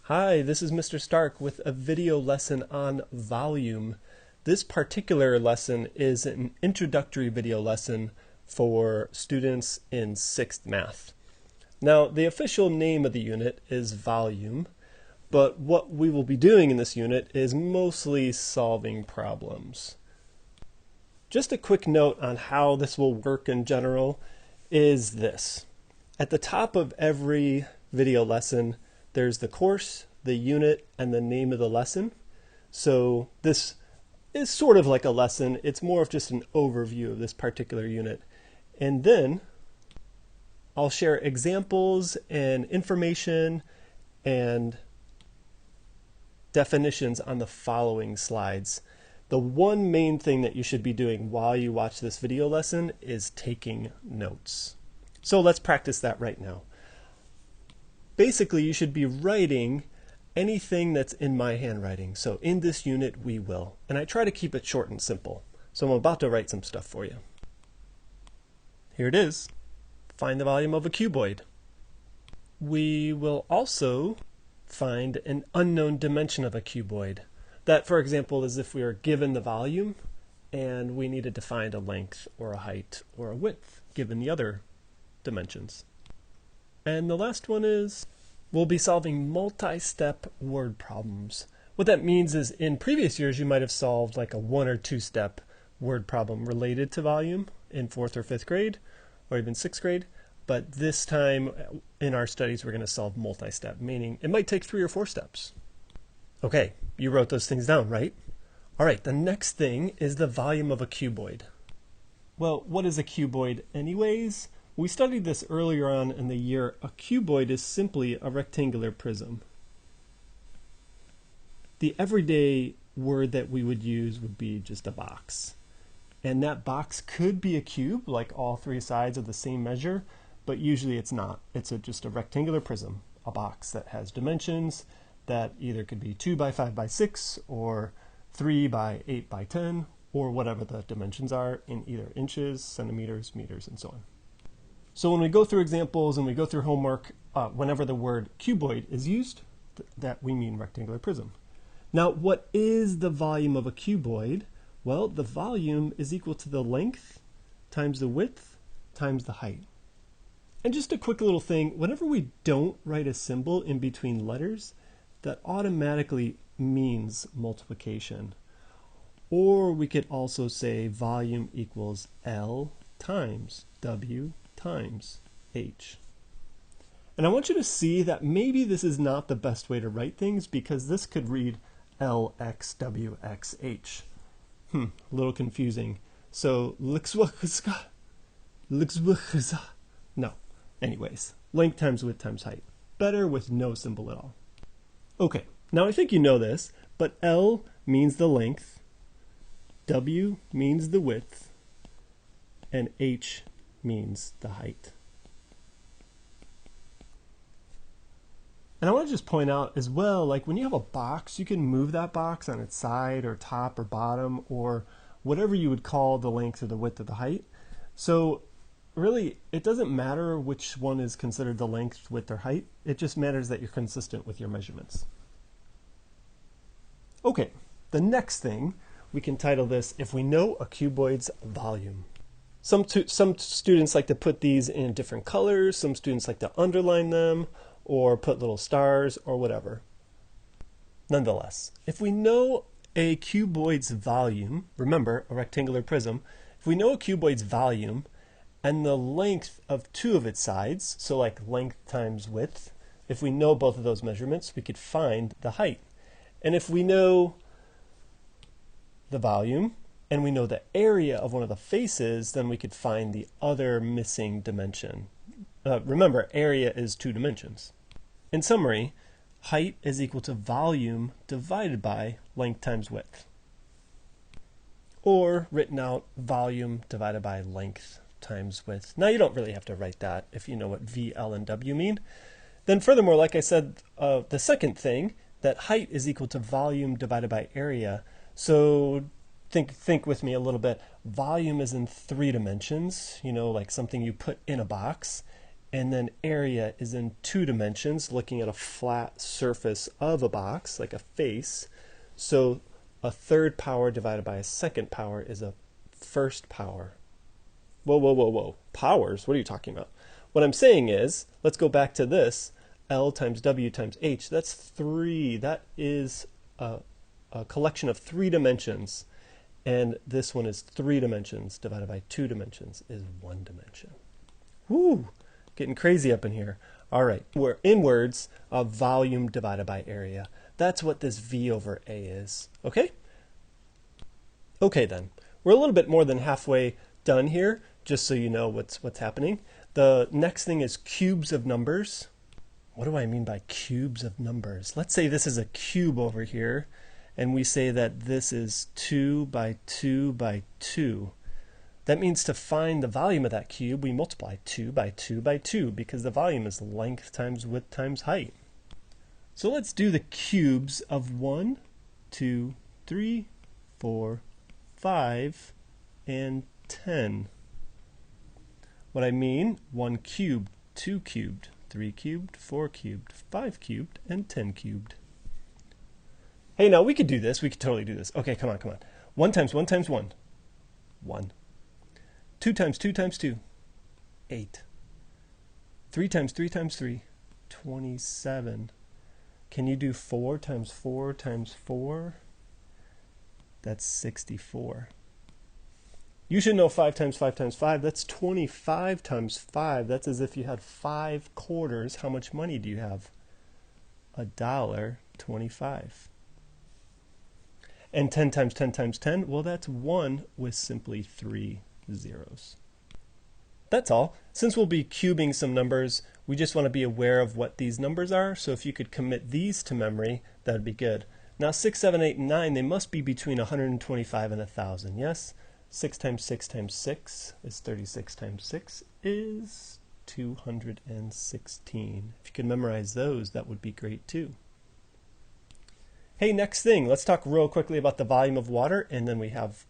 Hi, this is Mr. Stark with a video lesson on volume. This particular lesson is an introductory video lesson for students in 6th math. Now, the official name of the unit is volume, but what we will be doing in this unit is mostly solving problems. Just a quick note on how this will work in general is this. At the top of every video lesson, there's the course, the unit, and the name of the lesson. So this is sort of like a lesson. It's more of just an overview of this particular unit. And then I'll share examples and information and definitions on the following slides. The one main thing that you should be doing while you watch this video lesson is taking notes. So let's practice that right now. Basically, you should be writing anything that's in my handwriting. So in this unit, we will. And I try to keep it short and simple. So I'm about to write some stuff for you. Here it is. Find the volume of a cuboid. We will also find an unknown dimension of a cuboid. That, for example, is if we were given the volume and we needed to find a length or a height or a width given the other dimensions. And the last one is we'll be solving multi-step word problems. What that means is in previous years you might have solved like a 1 or 2 step word problem related to volume in 4th or 5th grade or even 6th grade. But this time in our studies we're going to solve multi-step, meaning it might take 3 or 4 steps. Okay, you wrote those things down, right? All right, the next thing is the volume of a cuboid. Well, what is a cuboid anyways? We studied this earlier on in the year. A cuboid is simply a rectangular prism. The everyday word that we would use would be just a box. And that box could be a cube, like all 3 sides of the same measure, but usually it's not. It's just a rectangular prism, a box that has dimensions that either could be 2 by 5 by 6 or 3 by 8 by 10, or whatever the dimensions are in either inches, centimeters, meters, and so on. So when we go through examples and we go through homework, whenever the word cuboid is used, that we mean rectangular prism. Now, what is the volume of a cuboid? Well, the volume is equal to the length times the width times the height. And just a quick little thing, whenever we don't write a symbol in between letters, that automatically means multiplication. Or we could also say volume equals L times W times H. And I want you to see that maybe this is not the best way to write things because this could read LXWXH. A little confusing. So, no. Anyways, length times width times height. Better with no symbol at all. Okay, now I think you know this, but L means the length, W means the width, and H means the height. And I want to just point out as well, like when you have a box, you can move that box on its side or top or bottom or whatever you would call the length or the width or the height. So really, it doesn't matter which one is considered the length, width, or height. It just matters that you're consistent with your measurements. Okay, the next thing, we can title this, If We Know a Cuboid's Volume. Some students like to put these in different colors. Some students like to underline them or put little stars or whatever. Nonetheless, if we know a cuboid's volume, remember, a rectangular prism, if we know a cuboid's volume and the length of 2 of its sides, so like length times width, if we know both of those measurements, we could find the height. And if we know the volume and we know the area of one of the faces, then we could find the other missing dimension. Remember, area is 2 dimensions. In summary, height is equal to volume divided by length times width. Or written out, volume divided by length times width. Now you don't really have to write that if you know what V, L, and W mean. Then furthermore, like I said, the second thing, that height is equal to volume divided by area. So think with me a little bit. Volume is in 3 dimensions, like something you put in a box. and then area is in 2 dimensions, looking at a flat surface of a box, like a face. So a third power divided by a second power is a first power. Whoa, whoa, whoa, whoa. Powers? What are you talking about? What I'm saying is, let's go back to this. L times W times H, that's 3. That is a collection of 3 dimensions. And this one is 3 dimensions divided by 2 dimensions is 1 dimension. Woo! Getting crazy up in here. All right, we're in words of volume divided by area. That's what this V over A is, okay? Okay then, we're a little bit more than halfway done here, just so you know what's happening. The next thing is cubes of numbers. What do I mean by cubes of numbers? Let's say this is a cube over here, and we say that this is 2 by 2 by 2. That means to find the volume of that cube, we multiply 2 by 2 by 2, because the volume is length times width times height. So let's do the cubes of 1, 2, 3, 4, 5, and 10. What I mean, 1 cubed, 2 cubed, 3 cubed, 4 cubed, 5 cubed, and 10 cubed. Hey, now we could do this. We could totally do this. Okay, come on, come on. 1 times 1 times 1, 1. 2 times 2 times 2, 8. 3 times 3 times 3, 27. Can you do 4 times 4 times 4? That's 64. You should know 5 times 5 times 5. That's 25 times 5. That's as if you had 5 quarters. How much money do you have? $1.25. And 10 times 10 times 10, well, that's 1 with simply 3 zeros. That's all. Since we'll be cubing some numbers, we just want to be aware of what these numbers are. So if you could commit these to memory, that would be good. Now 6, 7, 8, and 9, they must be between 125 and 1,000, yes? 6 times 6 times 6 is 36 times 6 is 216. If you could memorize those, that would be great too. Hey, next thing, let's talk real quickly about the volume of water, and then we have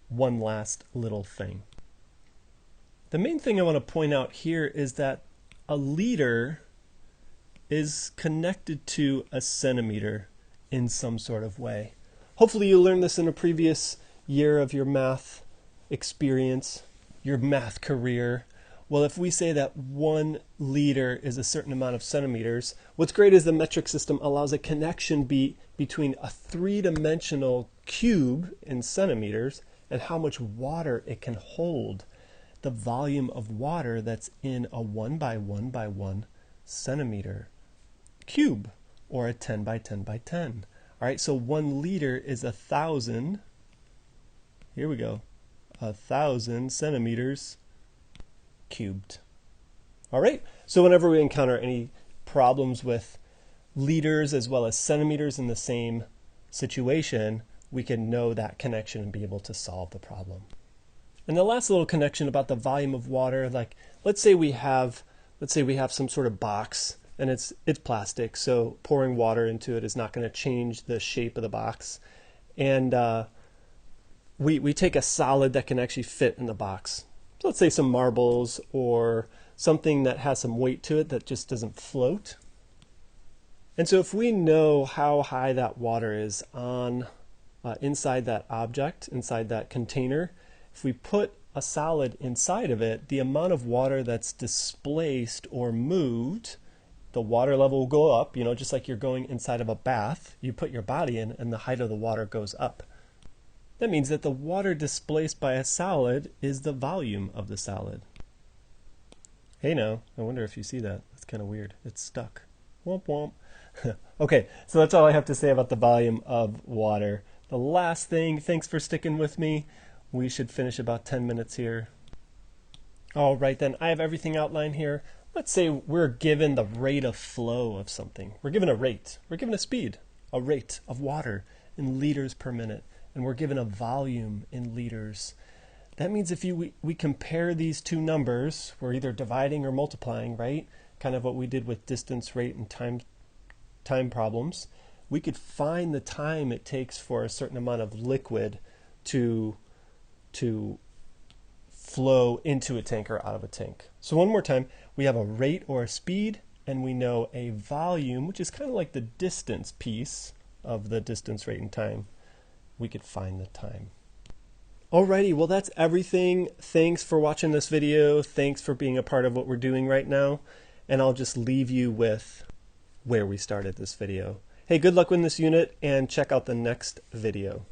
one last little thing. The main thing I want to point out here is that a liter is connected to a centimeter in some sort of way. Hopefully you learned this in a previous year of your math experience, your math career. Well, if we say that 1 liter is a certain amount of centimeters, what's great is the metric system allows a connection between a 3-dimensional cube in centimeters and how much water it can hold. The volume of water that's in a 1 by 1 by 1 centimeter cube, or a 10 by 10 by 10. All right, so 1 liter is 1,000. Here we go. 1,000 centimeters cubed. All right, so whenever we encounter any problems with liters as well as centimeters in the same situation, we can know that connection and be able to solve the problem. And the last little connection about the volume of water, like let's say we have some sort of box and it's plastic, so pouring water into it is not going to change the shape of the box. And we take a solid that can actually fit in the box. So let's say some marbles or something that has some weight to it that just doesn't float. And so if we know how high that water is on inside that object, inside that container, if we put a solid inside of it, the amount of water that's displaced or moved, the water level will go up, just like you're going inside of a bath. You put your body in and the height of the water goes up. That means that the water displaced by a solid is the volume of the solid. Hey now, I wonder if you see that. That's kind of weird. It's stuck. Womp womp. Okay, so that's all I have to say about the volume of water. The last thing, thanks for sticking with me. We should finish about 10 minutes here. All right then, I have everything outlined here. Let's say we're given the rate of flow of something. We're given a rate. We're given a speed, a rate of water in liters per minute. And we're given a volume in liters. That means if we compare these two numbers, we're either dividing or multiplying, right? Kind of what we did with distance, rate, and time problems. We could find the time it takes for a certain amount of liquid to flow into a tank or out of a tank. So one more time, we have a rate or a speed, and we know a volume, which is kind of like the distance piece of the distance, rate, and time. We could find the time. Alrighty, well that's everything. Thanks for watching this video. Thanks for being a part of what we're doing right now. And I'll just leave you with where we started this video. Hey, good luck with this unit and check out the next video.